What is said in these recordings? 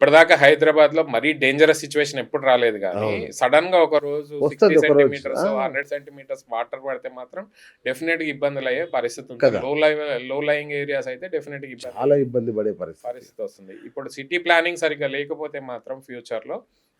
ఇప్పటిదాకా హైదరాబాద్ లో మరీ డేంజరస్ సిచ్యువేషన్ ఎప్పుడు రాలేదు కానీ అవును. సడన్ గా ఒక రోజు వస్తది 60 ఒకరోజు. సెంటీమీటర్స్ 100 సెంటీమీటర్స్ వాటర్ పడితే మాత్రం డెఫినెట్ గా ఇబ్బందులు అయ్యే పరిస్థితి ఉంటుంది. కదా! లో లయింగ్ ఏరియాస్ అయితే డెఫినెట్ గా ఇబ్బంది చాలా ఇబ్బంది పడే పరిస్థితి. పరిస్థితి వస్తుంది. ఇప్పుడు సిటీ ప్లానింగ్ సరిగ్గా లేకపోతే మాత్రం ఫ్యూచర్ లో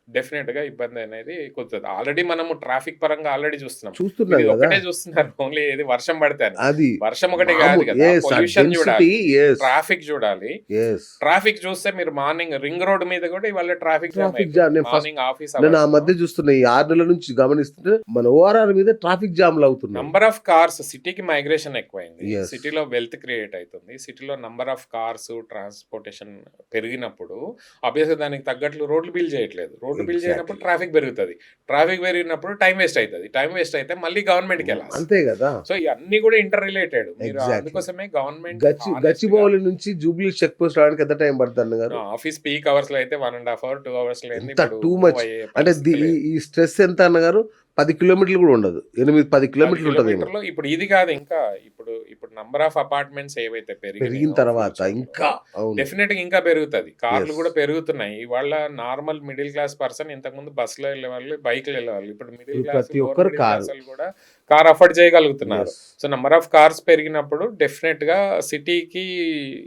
డెఫినెట్ గా ఇబ్బంది అనేది కుదురుతుంది. ఆల్రెడీ మనము ట్రాఫిక్ పరంగా ఆల్రెడీ చూస్తున్నాం. చూస్తున్నాం ఇది గదా! ఒకటే చూస్తున్నారు ఓన్లీ ఏది వర్షం పడితే అని. అది వర్షం ఒకటే కాదు మామూలు కదా, ఆ పొల్యూషన్ డెన్సిటీ చూడాలి, యెస్. ట్రాఫిక్ చూడాలి. యెస్. ట్రాఫిక్ చూస్తే మీరు మార్నింగ్ రింగ్ రోడ్ మీద కూడా ఇవాళ ట్రాఫిక్ జామ్ ట్రాఫిక్ జామ్ అయిపోతుంది. నేను ఫస్ట్ మార్నింగ్ ఆఫీస్ నేను ఆ అవర్స్ లో మధ్య చూస్తున్నా. ఈ 6 నెలల నుంచి గమనిస్తుంటే మన ఓఆర్ఆర్ మీద ట్రాఫిక్ జామ్‌లు అవుతున్నాయి. నంబర్ ఆఫ్ కార్స్ సిటీకి మైగ్రేషన్ ఎక్కువైంది. యెస్. సిటీలో వెల్త్ క్రియేట్ అవుతుంది. సిటీలో నంబర్ ఆఫ్ కార్స్ ట్రాన్స్పోర్టేషన్ పెరిగినప్పుడు ఆబ్వియస్‌గా దానికి తగ్గట్లు రోడ్లు బిల్డ్ చేయట్లేదు. రోడ్లు బిల్డ్ చేయనప్పుడు ఎగ్జాక్ట్‌లీ. ట్రాఫిక్ పెరుగుతది. ట్రాఫిక్ పెరిగినప్పుడు టైం వేస్ట్ అయితది. టైం వేస్ట్ అయితే మళ్ళీ గవర్నమెంట్‌కే లాస్. అంతే గదా! సో ఇవన్నీ కూడా ఇంటర్ రిలేటెడ్. మీరు ఎగ్జాక్ట్‌లీ. అందుకోసమే గవర్నమెంట్ హానెస్ట్‌గా గచ్చిబౌలి నుంచి జూబ్లీ చెక్ పోస్ట్ రావడానికి ఎంత టైం పడుతుంది అన్నగారు? ఆఫీస్ పీక్ అవర్స్ లో అయితే 1.5 అవర్ 2 అవర్స్ లో ఎంత ఇప్పుడు టూ మూవ్ మచ్. అయ్యే అంటే పరిస్థితి ఈ లేదు. ఈ స్ట్రెస్ ఎంత అన్నగారు? 10 కిలోమీటర్లు కూడా ఉండదు. 8, 10 10 కిలోమీటర్లు ఉంటదేమో. కిలోమీటర్లు ఇప్పుడు ఇది కాదు, ఇంకా ఇప్పుడు ఇప్పుడు నంబర్ ఆఫ్ అపార్ట్మెంట్స్ ఏవైతే పెరిగిన పెరిగినాయో తర్వాత ఫ్యూచర్ లో ఇంకా అవును. డెఫినెట్ గా ఇంకా పెరుగుతుంది. కార్లు యెస్. కూడా పెరుగుతున్నాయి. ఇవాళ నార్మల్ మిడిల్ క్లాస్ పర్సన్ ఇంతకుముందు బస్సులో వెళ్ళేవాళ్ళు, బైక్లో వెళ్ళేవాళ్ళు. ఇప్పుడు మిడిల్ ఇప్పుడు క్లాస్, ప్రతి లోవర్ ఒక్కరు మిడిల్ కారు. క్లాస్ వాళ్ళు కూడా కార్ అఫోర్డ్ చేయగలుగుతున్నారు. Yes. So number of cars పెరిగినప్పుడు డెఫినెట్ గా సిటీకి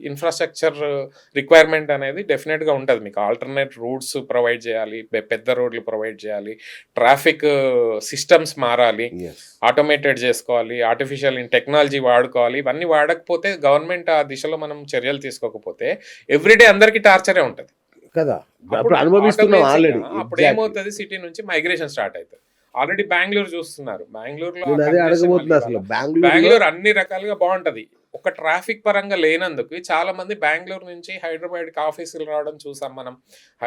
ఇన్ఫ్రాస్ట్రక్చర్ రిక్వైర్మెంట్ అనేది డెఫినెట్ గా ఉంటుంది. మీకు ఆల్టర్నేట్ రూట్స్ ప్రొవైడ్ చేయాలి, పెద్ద రోడ్లు ప్రొవైడ్ చేయాలి, ట్రాఫిక్ సిస్టమ్స్ మారాలి, యెస్. ఆటోమేటెడ్ చేసుకోవాలి, ఆర్టిఫిషియల్ టెక్నాలజీ వాడుకోవాలి. ఇవన్నీ వాడకపోతే గవర్నమెంట్ ఆ దిశలో మనం చర్యలు తీసుకోకపోతే ఎవ్రీడే అందరికి టార్చరే ఉంటుంది. కదా! అప్పుడు అప్పుడు అనుభవిస్తున్నాం ఆల్రెడీ. అప్పుడు ఎగ్జాక్ట్‌లీ. ఏమవుతుంది, సిటీ నుంచి మైగ్రేషన్ స్టార్ట్ అవుతుంది. ఆల్రెడీ బెంగళూరు చూస్తున్నారు. బెంగళూరులో ఆ నేను అదే కంజెషన్ వల్ల అడగబోతున్నా ఇవాళ అసలు. బెంగుళూరులో బెంగళూరు అన్ని రకాలుగా బాగుంటది. ఒక ట్రాఫిక్ పరంగా లేనందుకు చాలా మంది బెంగళూరు నుంచి హైదరాబాద్కి ఆఫీసులు రావడం చూసాం మనం.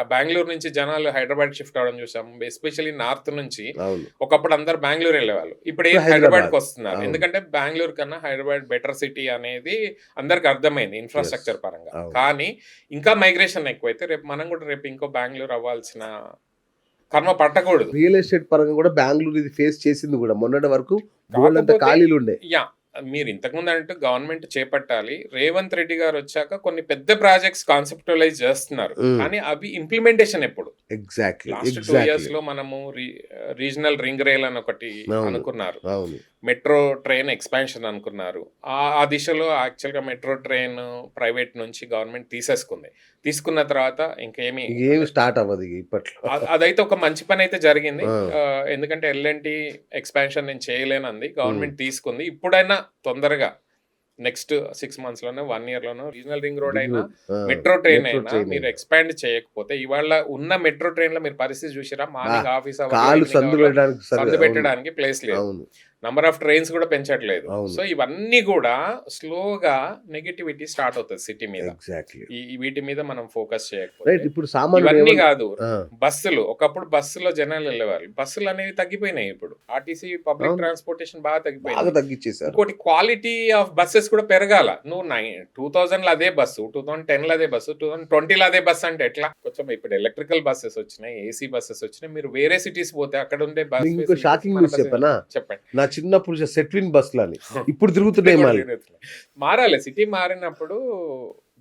బెంగళూరు నుంచి జనాలు హైదరాబాద్ షిఫ్ట్ అవడం చూసాం. ఎస్పెషల్లీ నార్త్ నుంచి అవును. ఒకప్పుడు అందరు బెంగళూరు వెళ్ళేవాళ్ళు. ఇప్పుడు ఇప్పుడు హైదరాబాద్కి హైదరాబాద్. వస్తున్నారు. అవును. ఎందుకంటే బెంగళూరు కన్నా హైదరాబాద్ బెటర్ సిటీ అనేది అందరికి అర్థమైంది యెస్. ఇన్ఫ్రాస్ట్రక్చర్ పరంగా. అవును. కానీ ఇంకా మైగ్రేషన్ ఎక్కువైతే రేపు మనం కూడా రేపు ఇంకో బెంగళూరు అవ్వాల్సిన కర్మ పట్టకూడదు. రియల్ ఎస్టేట్ పరంగా కూడా బెంగుళూరు ఇది ఫేస్ చేసింది కూడా. మొన్నటి వరకు బోలెడంత కాకపోతే ఖాళీలుండే. మీరు ఇంతకుముందు అంటే గవర్నమెంట్ చేపట్టాలి. రేవంత్ రెడ్డి గారు వచ్చాక కొన్ని పెద్ద ప్రాజెక్ట్స్ కాన్సెప్టువలైజ్ చేస్తున్నారు. హ్మ్. కానీ అవి ఇంప్లిమెంటేషన్ ఎప్పుడు? ఎగ్జాక్ట్‌లీ. Last 2 years exactly. లో మనము రీజనల్ రింగ్ రైల్ అని ఒకటి అవును. అనుకున్నారు. అవును. మెట్రో ట్రైన్ ఎక్స్పాన్షన్ అనుకున్నారు. ఆ దిశలో యాక్చువల్‌గా మెట్రో ట్రైన్ ప్రైవేట్ నుంచి గవర్నమెంట్ తీసేసుకుంది. తీసుకున్న తర్వాత ఇంకేమి ఏమి స్టార్ట్ అవ్వదు ఇగ ఇప్పట్లో. అదైతే ఒక మంచి పని అయితే జరిగింది. ఆ! ఎందుకంటే ఎల్&టీ ఎక్స్పాన్షన్ నేను చేయలేనంది. హ్మ్. గవర్నమెంట్ తీసుకుంది. ఇప్పుడైనా తొందరగా నెక్స్ట్ 6 మంత్స్ లోనో 1 ఇయర్ లోనో రీజనల్ రింగ్ రోడ్ అయినా, ఆ! మెట్రో ట్రైన్ మెట్రో అయినా ట్రైన్ మీరు అయినా. ఎక్స్పాండ్ చేయకపోతే ఇవాళ ఉన్న మెట్రో ట్రైన్‌లో మీరు పరిస్థితి చూసిరా? ఆ! మార్నింగ్ ఆఫీస్ అవర్‌లో, కాలు ఈవినింగ్ సందు అవర్‌లో పెట్టడానికి సందు అవును. పెట్టడానికి ప్లేస్ లేదు. అవును. నంబర్ ఆఫ్ ట్రైన్స్ కూడా పెంచట్లేదు. అవును. సో ఇవన్నీ కూడా స్లోగా నెగటివిటీ స్టార్ట్ అవుతుంది సిటీ మీద. ఎగ్జాక్ట్‌లీ. వీటి మీద మనం ఫోకస్ చేయకపోతే రైట్. ఇప్పుడు సామాన్యుడు ఇవన్నీ కాదు. ఆ! బస్సులు ఒకప్పుడు బస్సులో జనాలు వెళ్ళేవాళ్ళు. బస్సులు అనేవి తగ్గిపోయినాయి ఇప్పుడు. ఆర్టీసీ పబ్లిక్ అవును. ట్రాన్స్పోర్టేషన్ బాగా బాగా తగ్గిపోయింది. తగ్గిచ్చేశారు. ఇంకోటి క్వాలిటీ ఆఫ్ బస్సెస్ కూడా పెరగాల. నువ్వు 2000లో అదే బస్సు, 2010లో అదే బస్సు, 2020లో అదే బస్సు అంటే ఎట్లా? కొంచెం ఇప్పుడు ఎలక్ట్రికల్ బస్సెస్ వచ్చినాయి, ఏసీ బస్సెస్ వచ్చినాయి. మీరు వేరే సిటీస్ పోతే అక్కడ ఉండే బస్ మీకు ఇంకో ఫెసిలిటీస్ షాకింగ్ మన న్యూస్ బస్ చెప్పనా? చెప్పండి. నా చిన్నప్పుడు సెట్విన్ బస్సులని ఇప్పుడు ఇప్పుడు తిరుగుతున్నాయి కూడా మళ్ళీ. తిరుగుతున్నాయి. మారాలి. సిటీ మారినప్పుడు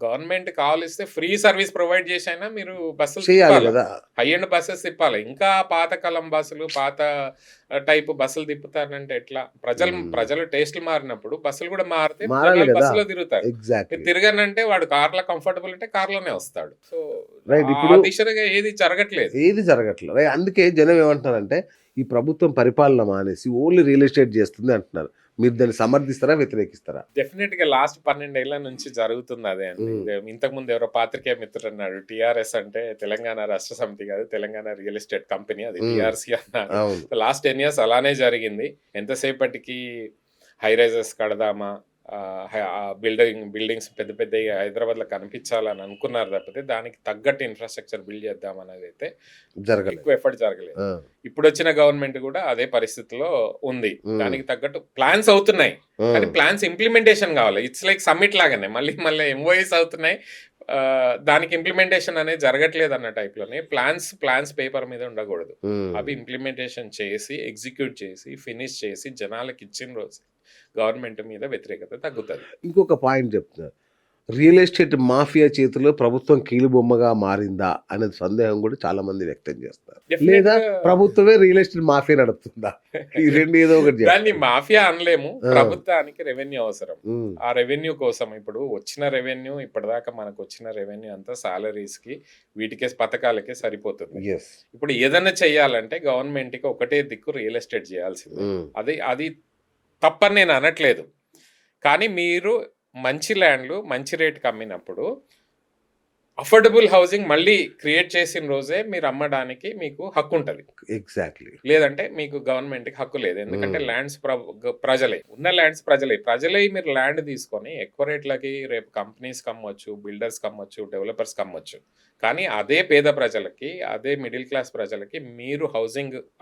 గవర్నమెంట్ కావాలిస్తే ఫ్రీ సర్వీస్ ప్రొవైడ్ చేసైనా మీరు బస్సులు చేయాలి తిప్పాలి. గదా! హై ఎండ్ బస్సెస్ తిప్పాలి. ఇంకా పాతకాలం బస్సులు, పాత టైప్ బస్సులు తిప్పుతారంటే ఎట్లా? హ్మ్. ప్రజల టేస్టులు మారినప్పుడు బస్సులు కూడా మారితే మారాలి జనాలు గదా! బస్సులో తిరుగుతారు. మీరు ఎగ్జాక్ట్‌లీ. తిరగనంటే వాడు కార్లో కంఫర్టబుల్ అంటే కార్లోనే వస్తాడు. So right. ఆ ఇప్పుడు దిశగా ఏది జరగట్లేదు. ఏది జరగట్లే. రైట్. అందుకే జనం ఏమంటున్నారంటే, ఈ ప్రభుత్వం పరిపాలన మానేసి ఓన్లీ రియల్ ఎస్టేట్ చేస్తుంది అంటున్నారు. మీరు దాన్ని సమర్థిస్తారా? వ్యతిరేకిస్తారా? డెఫినెట్ గా లాస్ట్ 12 ఏళ్ల నుంచి జరుగుతుంది అదే అండి. హ్మ్. ఇంతకుముందు ఎవరో పాత్రికేయ మిత్రుడు అన్నాడు, టీఆర్ఎస్ అంటే తెలంగాణ రాష్ట్ర సమితి కాదు, తెలంగాణ రియల్ ఎస్టేట్ కంపెనీ, అది హ్మ్. టీఆర్సీ అన్నాడు. అవును. లాస్ట్ 10 ఇయర్స్ అలానే జరిగింది. ఎంతసేపటికి హై రైజెస్ కడదామా, బిల్డింగ్స్ పెద్ద పెద్ద హైదరాబాద్ లో కనిపించాలని అనుకున్నారు తప్పితే దానికి తగ్గట్టు ఇన్ఫ్రాస్ట్రక్చర్ బిల్డ్ చేద్దాం అనేది అయితే జరగలేదు. ఎక్కువ ఎఫర్ట్ జరగలేదు. ఆ! ఇప్పుడు వచ్చిన గవర్నమెంట్ కూడా అదే పరిస్థితిలో ఉంది. హ్మ్. దానికి తగ్గట్టు ప్లాన్స్ అవుతున్నాయి. కానీ హ్మ్. ప్లాన్స్ ఇంప్లిమెంటేషన్ కావాలి. ఇట్స్ లైక్ సమ్మిట్ లాగానే మళ్ళీ మళ్ళీ ఎంఓఎస్ అవుతున్నాయి. దానికి ఇంప్లిమెంటేషన్ అనేది జరగట్లేదు అన్న టైప్లోనే ప్లాన్స్ పేపర్ మీద ఉండకూడదు. అవి హ్మ్. ఇంప్లిమెంటేషన్ చేసి, ఎగ్జిక్యూట్ చేసి, ఫినిష్ చేసి జనాలకు ఇచ్చిన రోజు గవర్నమెంట్ మీద వ్యతిరేకత తగ్గుతుంది. ఇంకొక పాయింట్ చెప్తున్నా. రియల్ ఎస్టేట్ మాఫియా చేతిలో ప్రభుత్వం కీలుబొమ్మగా మారిందా అనే సందేహం కూడా చాలా మంది వ్యక్తం చేస్తారు. Definitely లేదా గా ప్రభుత్వమే రియల్ ఎస్టేట్ మాఫియా నడుపుతుందా? ఈ రెండు ఏదో ఒకటి దాన్ని చెప్పాలి. మాఫియా అనలేము. ఆ. ప్రభుత్వానికి రెవెన్యూ అవసరం. ఉమ్, ఆ రెవెన్యూ కోసం ఇప్పుడు వచ్చిన రెవెన్యూ ఇప్పటిదాకా మనకు వచ్చిన రెవెన్యూ అంతా సాలరీస్‌కి వీటికే పథకాలకే సరిపోతుంది. yes. ఇప్పుడు ఏదన్నా చేయాలంటే గవర్నమెంట్‌కి ఒకటే దిక్కు రియల్ ఎస్టేట్ చేయాల్సిందే. ఉమ్, అది తప్పని నేను అనట్లేదు. కానీ మీరు మంచి ల్యాండ్‌లు మంచి రేట్‌కి అమ్మినప్పుడు అఫోర్డబుల్ హౌసింగ్ మళ్ళీ క్రియేట్ చేసిన రోజే మీరు అమ్మడానికి మీకు హక్కు ఉంటది. ఎగ్జాక్ట్లీ. లేదంటే మీకు గవర్నమెంట్‌కి హక్కు లేదు. ఎందుకంటే Hmm. ల్యాండ్స్ ప్రజలే. ఉన్న ల్యాండ్స్ ప్రజలే మీరు ల్యాండ్ తీసుకొని ఎక్కువ రేట్లకి రేపు కంపెనీస్‌కి అమ్మొచ్చు, బిల్డర్స్‌కి అమ్మొచ్చు, డెవలపర్స్‌కి అమ్మొచ్చు. కానీ అదే పేద ప్రజలకి, అదే మిడిల్ క్లాస్ ప్రజలకి మీరు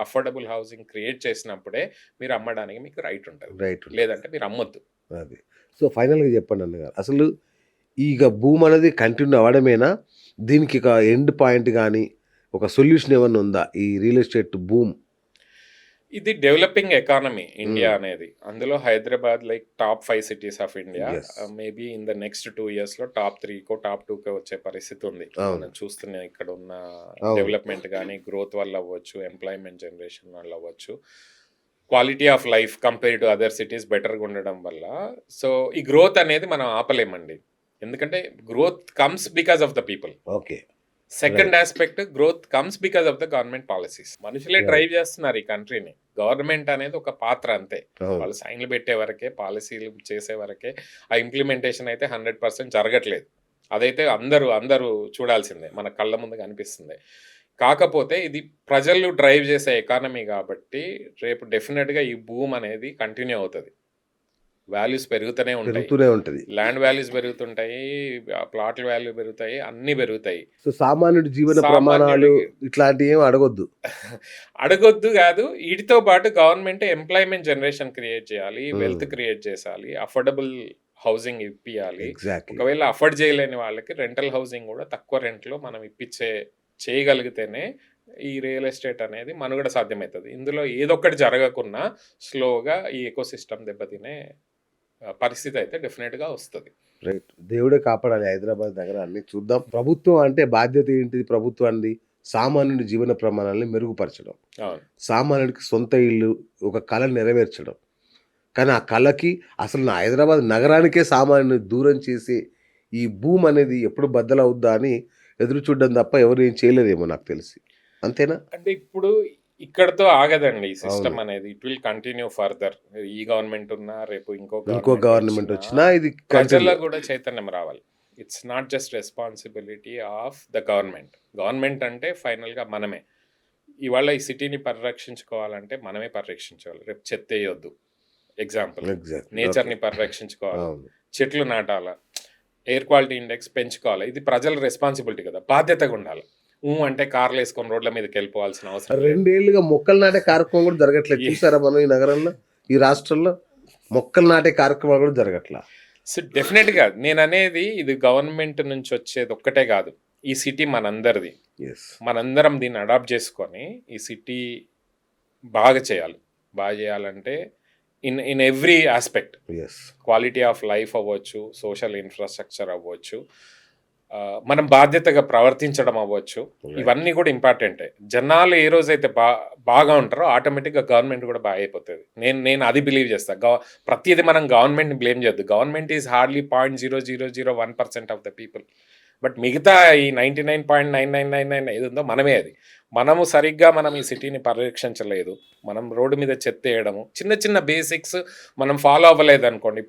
అఫోర్డబుల్ హౌసింగ్ క్రియేట్ చేసినప్పుడే మీరు అమ్మడానికి మీకు రైట్ ఉంటది. రైట్. లేదంటే మీరు అమ్మొద్దు. అది. సో ఫైనల్‌గా చెప్పండి అన్నగారు. అసలు ఇక భూమి అనేది కంటిన్యూ అవ్వడమేనా? దీనికి ఒక ఎండ్ పాయింట్ గాని, ఒక సొల్యూషన్ ఏమన్నా ఉందా? ఈ రియల్ ఎస్టేట్ బూమ్. ఇది డెవలపింగ్ ఎకానమీ ఇండియా Hmm. అనేది. అందులో Hyderabad like top 5 cities of India. Yes. Maybe in the next 2 ఇయర్స్‌లో టాప్ 3కో, టాప్ 2కో వచ్చే పరిస్థితి ఉంది. అవును. మనం చూస్తున్న ఇక్కడ ఉన్న అవును. డెవలప్మెంట్ గానీ, గ్రోత్ వల్ల అవ్వచ్చు, ఎంప్లాయ్మెంట్ జనరేషన్ వల్ల అవ్వచ్చు. Quality of life compare to other cities బెటర్‌గా ఉండడం వల్ల. సో, ఈ గ్రోత్ అనేది మనం ఆపలేమండి. ఎందుకంటే growth comes because of the people. Okay. Second aspect growth comes because of the government policies. మనుషులే Right. డ్రైవ్ చేస్తున్నారు ఈ కంట్రీని. గవర్నమెంట్ అనేది ఒక పాత్ర అంతే. అవును. వాళ్ళు సైన్లు పెట్టే వరకే, పాలసీలు చేసే వరకే. ఆ ఇంప్లిమెంటేషన్ అయితే 100% జరగట్లేదు. అదైతే అందరూ చూడాల్సిందే. మన కళ్ళ ముందు కనిపిస్తుంది. కాకపోతే ఇది ప్రజలు డ్రైవ్ చేసే ఎకానమీ కాబట్టి రేపు డెఫినెట్‌గా ఈ బూమ్ అనేది కంటిన్యూ అవుతది. వాల్యూస్ పెరుగుతూనే ఉంటాయి. పెరుగుతూనే ఉంటది. ల్యాండ్ వాల్యూస్ పెరుగుతుంటాయి. ప్లాట్ల వాల్యూ పెరుగుతాయి. అన్నీ పెరుగుతాయి. సో సామాన్యుడి జీవన సామాన్యుడికి- ప్రమాణాలు ఇట్లాంటివి ఏమి అడగొద్దు. అడగొద్దు కాదు. వీటితో పాటు గవర్నమెంట్ ఎంప్లాయ్మెంట్ జనరేషన్ క్రియేట్ చేయాలి, Hmm. వెల్త్ క్రియేట్ చేయాలి, అఫోర్డబుల్ హౌసింగ్ ఇప్పియాలి. ఎగ్జాక్ట్లీ. ఒకవేళ అఫోర్డ్ చేయలేని వాళ్ళకి రెంటల్ హౌసింగ్ కూడా తక్కువ రెంట్లో మనం చేయగలిగితేనే ఈ రియల్ ఎస్టేట్ అనేది మనుగడ సాధ్యమవుతుంది. ఇందులో ఏదొక్కటి జరగకున్నా స్లోగా ఈ ఎకోసిస్టమ్ దెబ్బతినే పరిస్థితి అయితే డెఫినెట్గా వస్తుంది. రైట్. దేవుడే కాపాడాలి హైదరాబాద్ నగరాన్ని. చూద్దాం. ప్రభుత్వం అంటే బాధ్యత ఏంటిది? ప్రభుత్వాన్ని సామాన్యుడి జీవన ప్రమాణాలను మెరుగుపరచడం, అవును. సామాన్యుడికి సొంత ఇల్లు, ఒక కళ నెరవేర్చడం. కానీ ఆ కళకి అసలు నా హైదరాబాద్ నగరానికే సామాన్యుని దూరం చేసి ఈ భూమి అనేది ఎప్పుడు బద్దలవుద్దా అని ఎదురు చూడడం తప్ప ఎవరు ఏం చేయలేదేమో నాకు తెలిసి. అంతేనా? అంటే ఇప్పుడు ఇక్కడతో ఆగదండి ఈ సిస్టమ్ అవును. అనేది. It will continue further. ఈ గవర్నమెంట్ ఉన్నా రేపు ఇంకో గవర్నమెంట్ వచ్చినా ఇది ప్రజల్లో continue. కూడా చైతన్యం రావాలి. It's not just responsibility of the government అంటే ఫైనల్గా మనమే. ఇవాళ ఈ సిటీని పరిరక్షించుకోవాలంటే మనమే పరిరక్షించాలి. రేపు చెత్త వేయొద్దు. ఎగ్జాంపుల్. Exactly. నేచర్ని Okay. పరిరక్షించుకోవాలి. అవును. చెట్లు నాటాల, ఎయిర్ క్వాలిటీ ఇండెక్స్ పెంచుకోవాలి. ఇది ప్రజల రెస్పాన్సిబిలిటీ కదా, బాధ్యతగా ఉండాలి. అంటే కార్లు వేసుకొని రోడ్ల మీదకి వెళ్ళిపోవాల్సిన అవసరం లేదు. 2 ఏళ్ళుగా మొక్కలు నాటే కార్యక్రమం కూడా జరగట్లేదు. చూసారా మనం ఈ నగరంలో, ఈ రాష్ట్రంలో మొక్కలు నాటే కార్యక్రమాలు కూడా జరగట్లా. సో డెఫినెట్గా నేను అనేది ఇది గవర్నమెంట్ నుంచి వచ్చేది ఒక్కటే కాదు. ఈ సిటీ మనందరిది. ఎస్. మనందరం దీన్ని అడాప్ట్ చేసుకొని ఈ సిటీ బాగా చేయాలంటే in every aspect. Yes. Quality of life అవ్వచ్చు, సోషల్ ఇన్ఫ్రాస్ట్రక్చర్ అవ్వచ్చు, మనం బాధ్యతగా ప్రవర్తించడం అవ్వచ్చు. Right. ఇవన్నీ కూడా ఇంపార్టెంటే. జనాలు ఏ రోజైతే బాగా ఉంటారో ఆటోమేటిక్గా గవర్నమెంట్ కూడా బాగా అయిపోతుంది. నేను అది బిలీవ్ చేస్తాను. ప్రతిదీ మనం గవర్నమెంట్ని బ్లేమ్ చేయొద్దు. Government is hardly 0.0001% of the people. But మిగతా ఈ 99.9999 ఏది ఉందో మనమే అది. మనం ఈ సిటీని పరిరక్షించలేదు. మనం రోడ్డు మీద చెత్త వేయడము, చిన్న చిన్న బేసిక్స్ మనం ఫాలో అవ్వలేదు అనుకోండి.